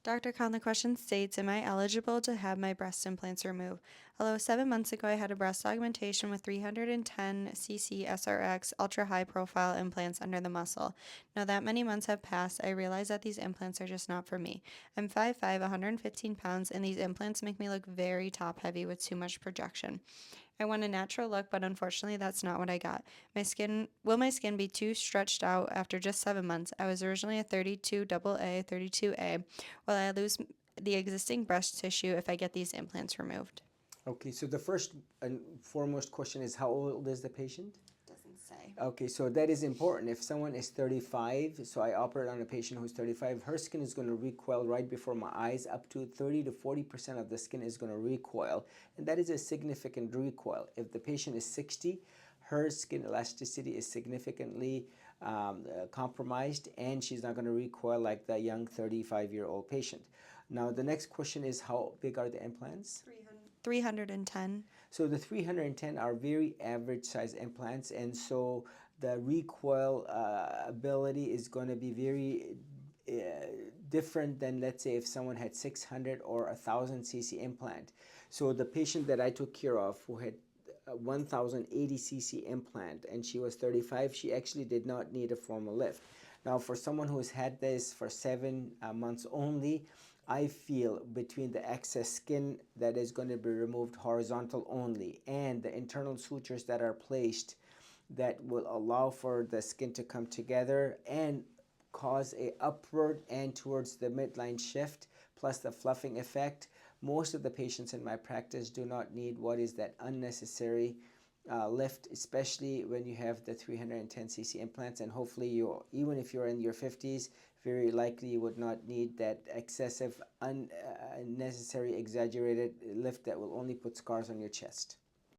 Dr. Khan, the question states, am I eligible to have my breast implants removed? Although 7 months ago I had a breast augmentation with 310 cc SRX ultra high profile implants under the muscle. Now that many months have passed, I realize that these implants are just not for me. I'm 5'5", 115 pounds, and these implants make me look very top heavy with too much projection. I want a natural look, but unfortunately that's not what I got. Will my skin be too stretched out after just 7 months? I was originally a 32AA, 32A. Will I lose the existing breast tissue if I get these implants removed? Okay, so the first and foremost question is, how old is the patient? Doesn't say. Okay, so that is important. If someone is 35, so I operate on a patient who's 35, her skin is going to recoil right before my eyes. Up to 30 to 40% of the skin is going to recoil, and that is a significant recoil. If the patient is 60, her skin elasticity is significantly compromised, and she's not going to recoil like the young 35-year-old patient. Now, the next question is, how big are the implants? 310. So the 310 are very average size implants, and so the recoil ability is going to be very different than, let's say, if someone had 600 or 1000 cc implant. So the patient that I took care of, who had 1080 cc implant and she was 35, she actually did not need a formal lift. Now, for someone who's had this for 7 months only, I feel between the excess skin that is going to be removed horizontal only and the internal sutures that are placed that will allow for the skin to come together and cause a upward and towards the midline shift, plus the fluffing effect, most of the patients in my practice do not need what is that unnecessary lift, especially when you have the 310 cc implants. And hopefully, even if you're in your 50s, very likely you would not need that excessive, unnecessary, exaggerated lift that will only put scars on your chest.